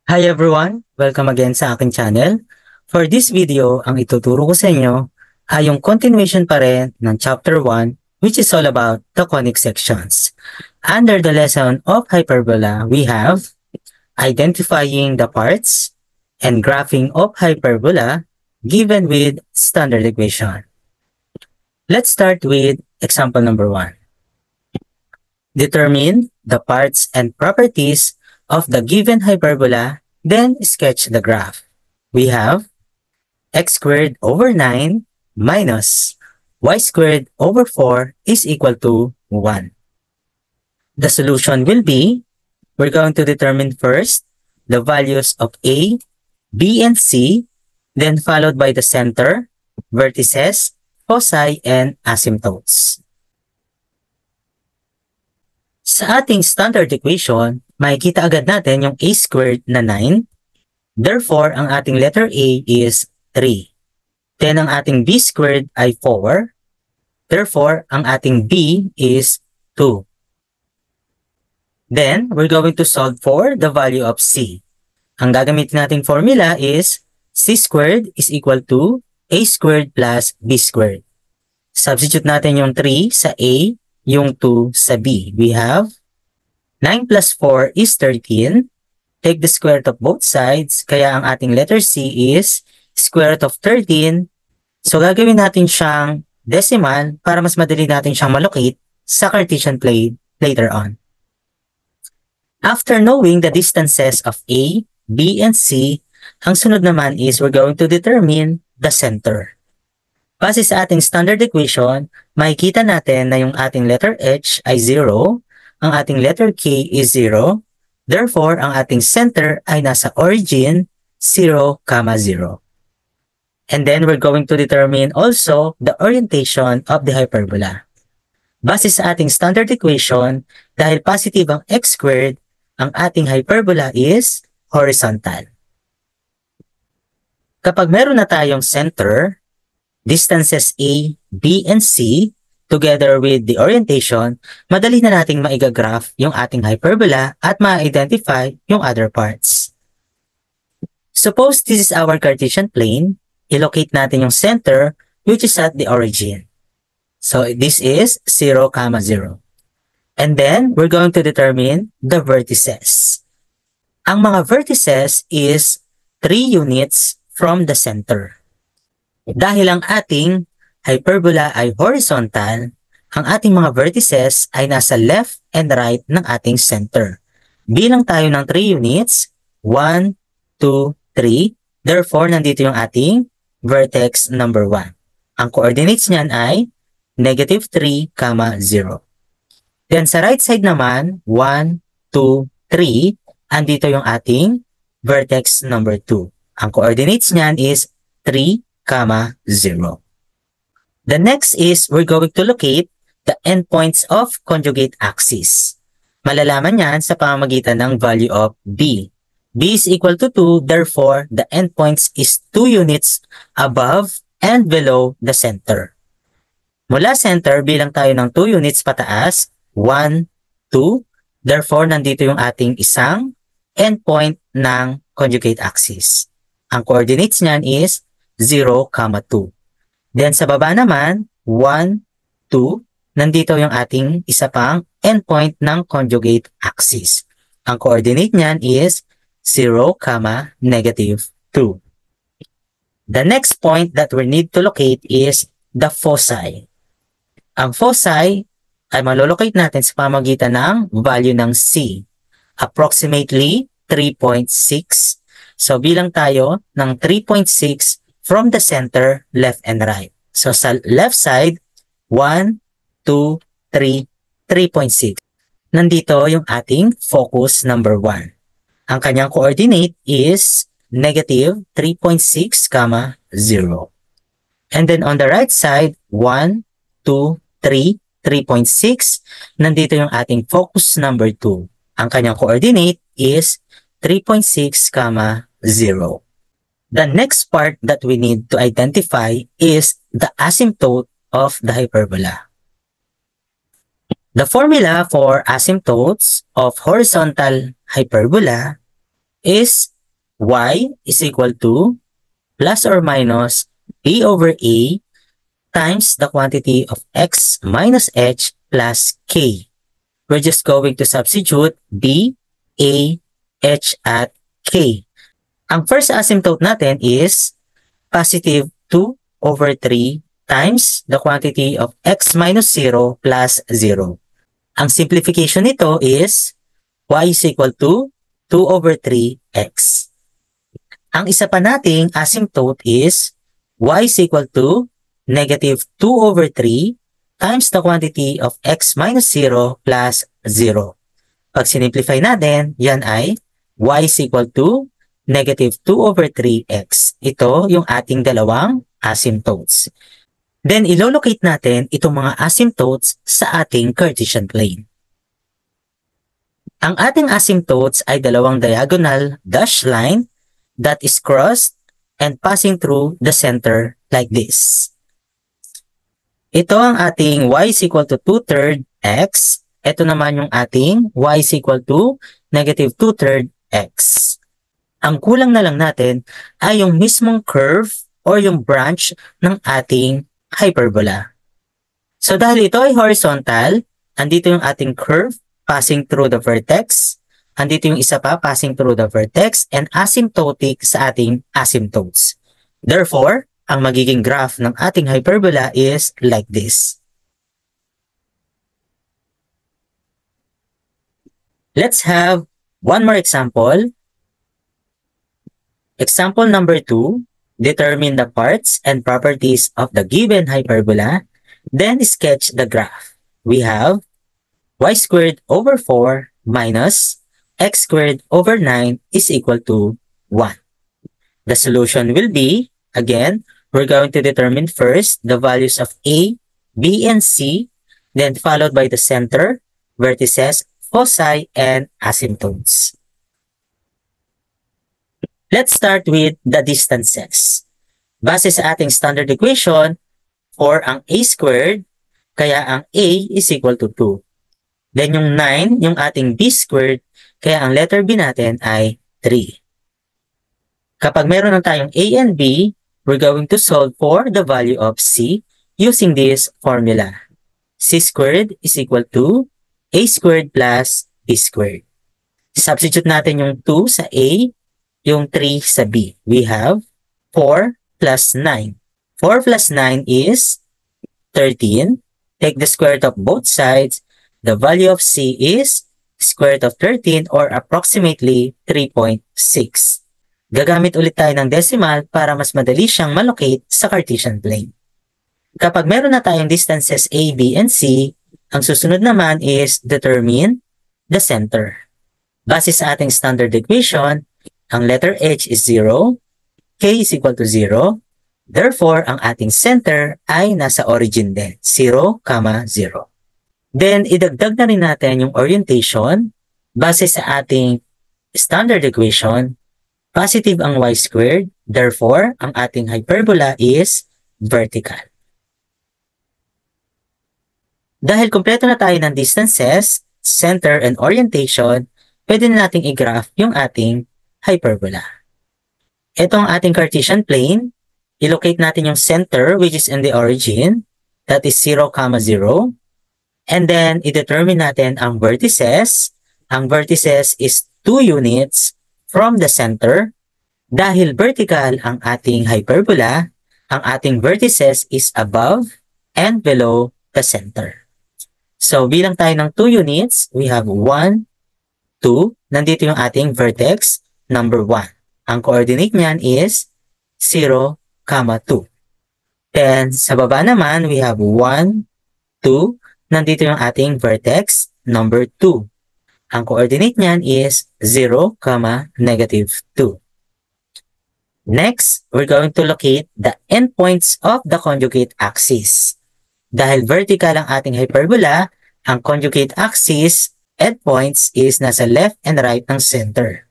Hi everyone! Welcome again sa aking channel. For this video, ang ituturo ko sa inyo ay yung continuation pa rin ng Chapter 1 which is all about the conic sections. Under the lesson of hyperbola, we have identifying the parts and graphing of hyperbola given with standard equation. Let's start with example number 1. Determine the parts and properties of the given hyperbola, then sketch the graph. We have x squared over 9 minus y squared over 4 is equal to 1. The solution will be, we're going to determine first the values of A, B, and C, then followed by the center, vertices, foci, and asymptotes. Sa ating standard equation, makikita agad natin yung a squared na 9. Therefore, ang ating letter A is 3. Then, ang ating b squared ay 4. Therefore, ang ating b is 2. Then, we're going to solve for the value of c. Ang gagamitin nating formula is c squared is equal to a squared plus b squared. Substitute natin yung 3 sa a, yung 2 sa b. We have 9 plus 4 is 13. Take the square root of both sides. Kaya ang ating letter C is square root of 13. So gagawin natin siyang decimal para mas madali natin siyang malocate sa Cartesian plane later on. After knowing the distances of A, B, and C, ang sunod naman is we're going to determine the center. Base sa ating standard equation, makikita natin na yung ating letter H ay 0, ang ating letter K is 0, therefore, ang ating center ay nasa origin 0, 0. And then, we're going to determine also the orientation of the hyperbola. Base sa ating standard equation, dahil positive ang x squared, ang ating hyperbola is horizontal. Kapag meron na tayong center, distances A, B, and C, together with the orientation, madali na nating maigagraph yung ating hyperbola at ma-identify yung other parts. Suppose this is our Cartesian plane, ilocate natin yung center which is at the origin. So this is 0, 0. And then, we're going to determine the vertices. Ang mga vertices is 3 units from the center. Dahil ang ating hyperbola ay horizontal, ang ating mga vertices ay nasa left and right ng ating center. Bilang tayo ng 3 units, 1, 2, 3. Therefore, nandito yung ating vertex number 1. Ang coordinates niyan ay negative 3, 0. Then sa right side naman, 1, 2, 3. Andito yung ating vertex number 2. Ang coordinates niyan is 3, 0. The next is we're going to locate the endpoints of conjugate axis. Malalaman yan sa pamamagitan ng value of B. B is equal to 2, therefore the endpoints is 2 units above and below the center. Mula center, bilang tayo ng 2 units pataas, 1, 2, therefore nandito yung ating isang endpoint ng conjugate axis. Ang coordinates niyan is 0, 2. Then sa baba naman, 1, 2, nandito yung ating isa pang endpoint ng conjugate axis. Ang coordinate niyan is 0, negative 2. The next point that we need to locate is the foci. Ang foci ay malolocate natin sa pamamagitan ng value ng C, approximately 3.6. So bilang tayo ng 3.6 from the center, left and right. So sa left side, 1, 2, 3, 3.6. Nandito yung ating focus number 1. Ang kanyang coordinate is negative 3.6, 0. And then on the right side, 1, 2, 3, 3.6. Nandito yung ating focus number 2. Ang kanyang coordinate is 3.6, 0. The next part that we need to identify is the asymptote of the hyperbola. The formula for asymptotes of horizontal hyperbola is y is equal to plus or minus b over a times the quantity of x minus h plus k. We're just going to substitute b, a, h at k. Ang first asymptote natin is positive 2 over 3 times the quantity of x minus 0 plus 0. Ang simplification nito is y is equal to 2 over 3x. Ang isa pa nating asymptote is y is equal to negative 2 over 3 times the quantity of x minus 0 plus 0. Pag sinimplify natin, yan ay y is equal to negative 2 over 3x. Ito yung ating dalawang asymptotes. Then, ilolocate natin itong mga asymptotes sa ating Cartesian plane. Ang ating asymptotes ay dalawang diagonal dashed line that is crossed and passing through the center like this. Ito ang ating y is equal to 2/3 x. Ito naman yung ating y is equal to negative 2/3 x. Ang kulang na lang natin ay yung mismong curve or yung branch ng ating hyperbola. So dahil ito ay horizontal, andito yung ating curve passing through the vertex, andito yung isa pa passing through the vertex, and asymptotic sa ating asymptotes. Therefore, ang magiging graph ng ating hyperbola is like this. Let's have one more example. Example number 2, determine the parts and properties of the given hyperbola, then sketch the graph. We have y squared over 4 minus x squared over 9 is equal to 1. The solution will be, again, we're going to determine first the values of a, b, and c, then followed by the center, vertices, foci, and asymptotes. Let's start with the distances. Base sa ating standard equation, for ang a squared, kaya ang a is equal to 2. Then yung 9, yung ating b squared, kaya ang letter b natin ay 3. Kapag meron na tayong a and b, we're going to solve for the value of c using this formula. C squared is equal to a squared plus b squared. Substitute natin yung 2 sa a, yung 3 sa b. We have 4 plus 9. 4 plus 9 is 13. Take the square root of both sides. The value of c is square root of 13 or approximately 3.6. Gagamit ulit tayo ng decimal para mas madali siyang malocate sa Cartesian plane. Kapag meron na tayong distances a, b, and c, ang susunod naman is determine the center. Base sa ating standard equation, ang letter h is 0, k is equal to 0, therefore, ang ating center ay nasa origin din, 0, 0. Then, idagdag na rin natin yung orientation. Base sa ating standard equation, positive ang y squared, therefore, ang ating hyperbola is vertical. Dahil kumpleto na tayo ng distances, center, and orientation, pwede na nating i-graph yung ating hyperbola. Ito ang ating Cartesian plane. I-locate natin yung center which is in the origin. That is 0, 0. And then, i-determine natin ang vertices. Ang vertices is 2 units from the center. Dahil vertical ang ating hyperbola, ang ating vertices is above and below the center. So, bilang tayo ng 2 units, we have 1, 2. Nandito yung ating vertex number 1. Ang coordinate niyan is 0, 2. Then, sa baba naman, we have 1, 2. Nandito yung ating vertex number 2. Ang coordinate niyan is 0, negative 2. Next, we're going to locate the endpoints of the conjugate axis. Dahil vertical ang ating hyperbola, ang conjugate axis endpoints is nasa left and right ng center.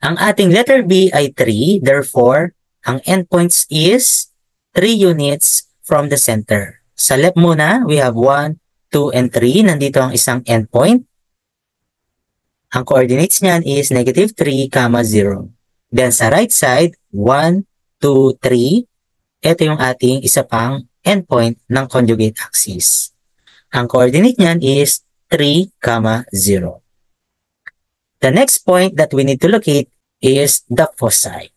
Ang ating letter B ay 3, therefore, ang endpoints is 3 units from the center. Sa left muna, we have 1, 2, and 3. Nandito ang isang endpoint. Ang coordinates niyan is negative 3, 0. Then sa right side, 1, 2, 3. Ito yung ating isa pang endpoint ng conjugate axis. Ang coordinate niyan is 3, 0. The next point that we need to locate is the foci.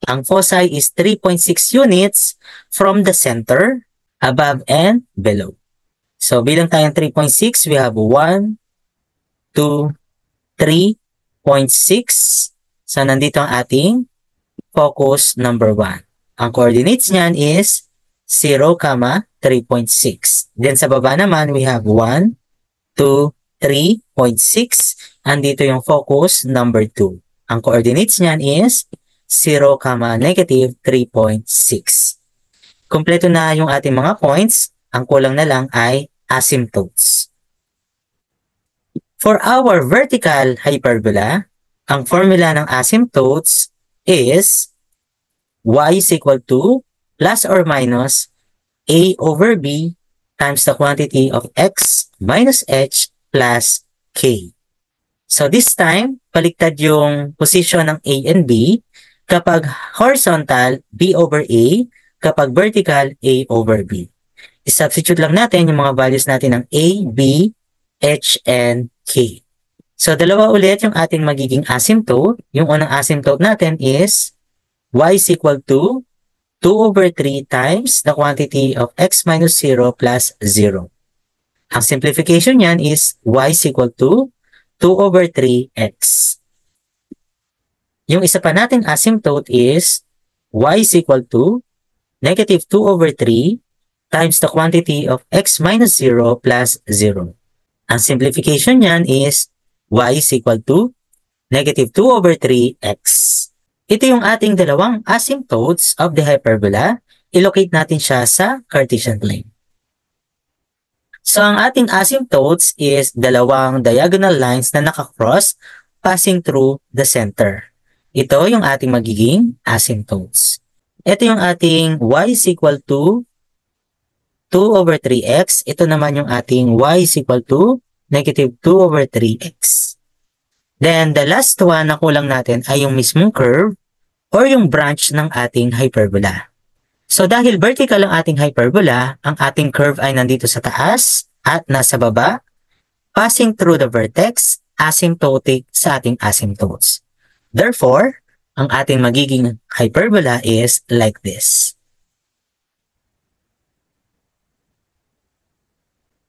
Ang foci is 3.6 units from the center, above and below. So bilang tayong 3.6, we have 1, 2, 3.6. So nandito ang ating focus number 1. Ang coordinates niyan is 0, 3.6. Then sa baba naman, we have 1, 2, 3.6. Andito yung focus number 2. Ang coordinates niyan is 0, negative 3.6. Kompleto na yung ating mga points. Ang kulang na lang ay asymptotes. For our vertical hyperbola, ang formula ng asymptotes is y is equal to plus or minus a over b times the quantity of x minus h plus k. So this time, baliktad yung position ng a and b. Kapag horizontal, b over a. Kapag vertical, a over b. I-substitute lang natin yung mga values natin ng a, b, h, and k. So dalawa ulit yung ating magiging asymptote. Yung unang asymptote natin is y is equal to 2 over 3 times the quantity of x minus 0 plus 0. Ang simplification niyan is y is equal to 2 over 3x. Yung isa pa nating asymptote is y is equal to negative 2 over 3 times the quantity of x minus 0 plus 0. Ang simplification niyan is y is equal to negative 2 over 3x. Ito yung ating dalawang asymptotes of the hyperbola. I-locate natin siya sa Cartesian plane. So ang ating asymptotes is dalawang diagonal lines na nakakross passing through the center. Ito yung ating magiging asymptotes. Ito yung ating y is equal to 2 over 3x. Ito naman yung ating y is equal to negative 2 over 3x. Then the last one na kulang natin ay yung mismong curve or yung branch ng ating hyperbola. So dahil vertical ang ating hyperbola, ang ating curve ay nandito sa taas at nasa baba, passing through the vertex, asymptotic sa ating asymptotes. Therefore, ang ating magiging hyperbola is like this.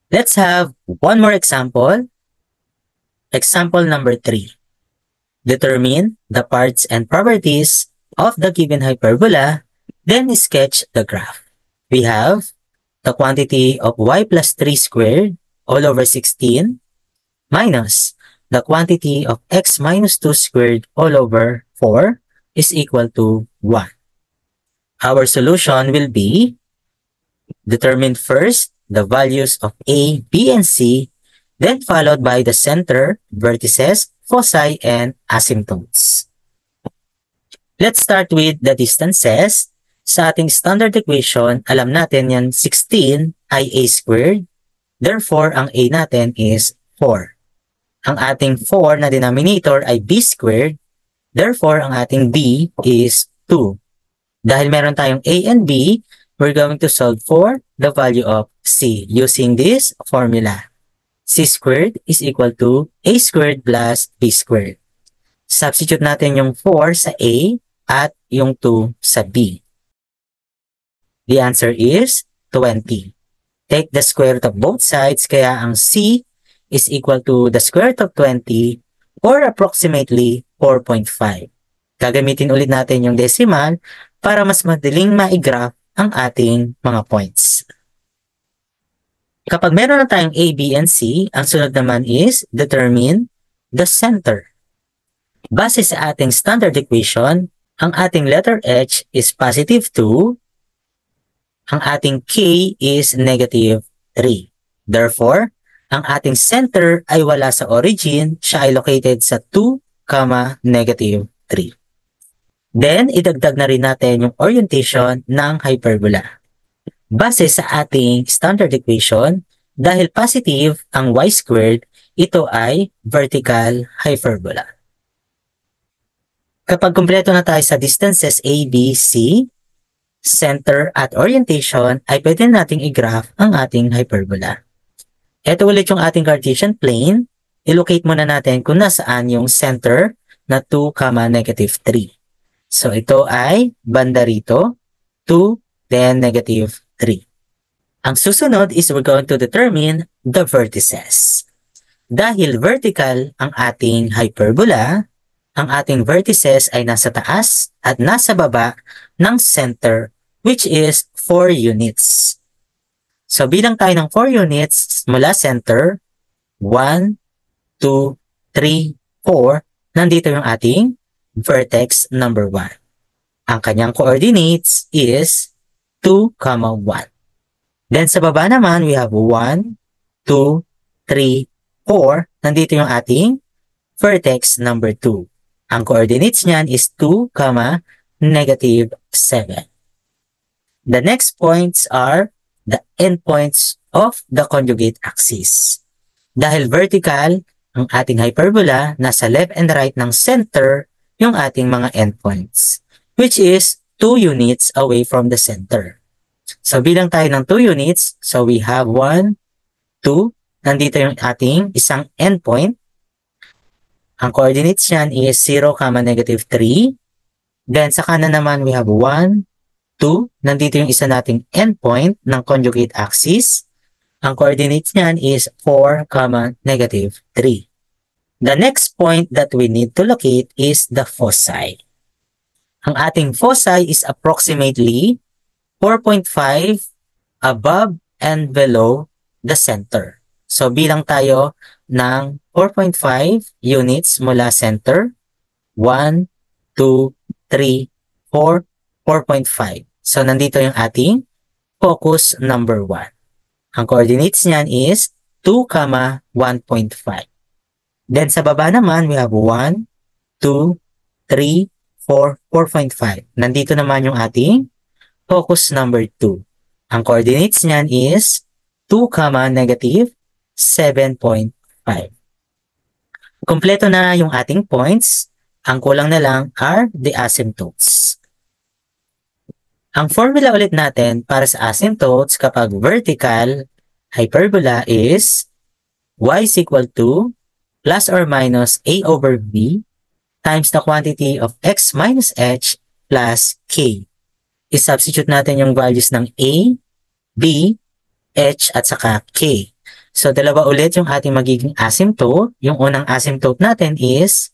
Let's have one more example. Example number 3. Determine the parts and properties of the given hyperbola, then sketch the graph. We have the quantity of y plus 3 squared all over 16 minus the quantity of x minus 2 squared all over 4 is equal to 1. Our solution will be determine first the values of a, b, and c, then followed by the center, vertices, foci, and asymptotes. Let's start with the distances. Sa ating standard equation, alam natin yan 16 ay a squared. Therefore, ang a natin is 4. Ang ating 4 na denominator ay b squared. Therefore, ang ating b is 2. Dahil meron tayong a and b, we're going to solve for the value of c using this formula. C squared is equal to a squared plus b squared. Substitute natin yung 4 sa a at yung 2 sa b. The answer is 20. Take the square root of both sides, kaya ang c is equal to the square root of 20 or approximately 4.5. Gagamitin ulit natin yung decimal para mas madaling ma-graph ang ating mga points. Kapag meron na tayong A, B, and C, ang sunod naman is determine the center. Base sa ating standard equation, ang ating letter H is positive 2, ang ating K is negative 3. Therefore, ang ating center ay wala sa origin, siya ay located sa 2, negative 3. Then, idagdag na rin natin yung orientation ng hyperbola. Base sa ating standard equation, dahil positive ang y squared, ito ay vertical hyperbola. Kapag kumpleto na tayo sa distances A, B, C, center at orientation, ay pwede nating i-graph ang ating hyperbola. Ito ulit yung ating Cartesian plane. I-locate muna natin kung nasaan yung center na 2, -3. So ito ay banda rito, 2, then -3. Ang susunod is we're going to determine the vertices. Dahil vertical ang ating hyperbola, ang ating vertices ay nasa taas at nasa baba ng center, which is 4 units. So bilang tayo ng 4 units mula center, 1, 2, 3, 4, nandito yung ating vertex number 1. Ang kanyang coordinates is 2, 1. Then sa baba naman, we have 1, 2, 3, 4. Nandito yung ating vertex number 2. Ang coordinates niyan is 2, -7. The next points are the endpoints of the conjugate axis. Dahil vertical ang ating hyperbola, nasa left and right ng center yung ating mga endpoints, which is 2 units away from the center. So bilang tayo ng 2 units, so we have 1, 2, nandito yung ating isang endpoint. Ang coordinates niyan is 0, -3. Then sa kanan naman we have 1, 2, nandito yung isa nating endpoint ng conjugate axis. Ang coordinates niyan is 4, -3. The next point that we need to locate is the foci. Ang ating foci is approximately 4.5 above and below the center. So bilang tayo ng 4.5 units mula center. 1, 2, 3, 4, 4.5. So nandito yung ating focus number 1. Ang coordinates niyan is 2, 1.5. Then sa baba naman, we have 1, 2, 3, 4, 4.5. Nandito naman yung ating focus number 2. Ang coordinates niyan is 2, -7.5. Kompleto na yung ating points. Ang kulang na lang are the asymptotes. Ang formula ulit natin para sa asymptotes kapag vertical hyperbola is y is equal to plus or minus a over b times the quantity of x minus h plus k. I-substitute natin yung values ng a, b, h, at saka k. So, dalawa ulit yung ating magiging asymptote. Yung unang asymptote natin is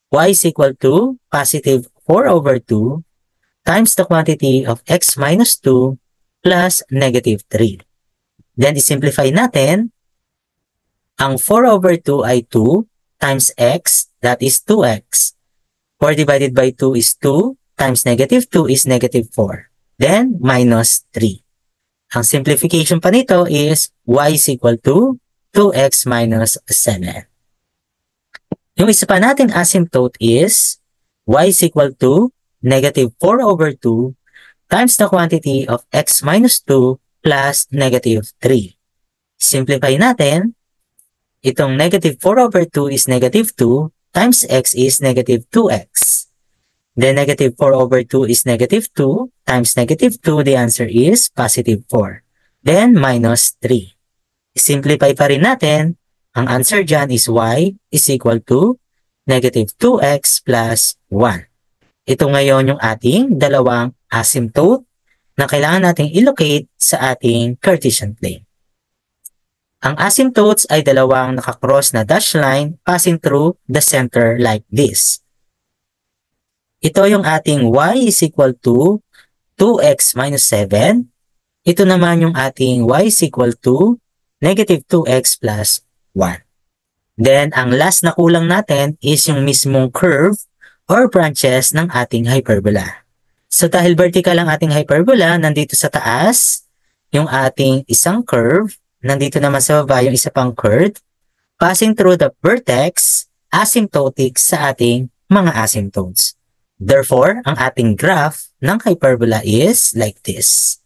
y is equal to positive 4 over 2 times the quantity of x minus 2 plus -3. Then, isimplify natin. Ang 4 over 2 ay 2 times x, that is 2x. 4 divided by 2 is 2 times -2 is -4. Then, minus 3. Ang simplification pa nito is y is equal to 2x minus 7. Yung isa pa nating asymptote is y is equal to -4 over 2 times the quantity of x minus 2 plus -3. Simplify natin. Itong -4 over 2 is -2 times x is -2x. Then -4 over 2 is -2 times -2, the answer is positive 4. Then minus 3. Simplify pa rin natin. Ang answer dyan is y is equal to -2x plus 1. Ito ngayon yung ating dalawang asymptote na kailangan nating ilocate sa ating Cartesian plane. Ang asymptotes ay dalawang nakakross na dash line passing through the center like this. Ito yung ating y is equal to 2x minus 7. Ito naman yung ating y is equal to -2x plus 1. Then, ang last na kulang natin is yung mismong curve or branches ng ating hyperbola. So, dahil vertical ang ating hyperbola, nandito sa taas yung ating isang curve. Nandito naman sa baba yung isa pang curve. Passing through the vertex, asymptotic sa ating mga asymptotes. Therefore, ang ating graph ng hyperbola is like this.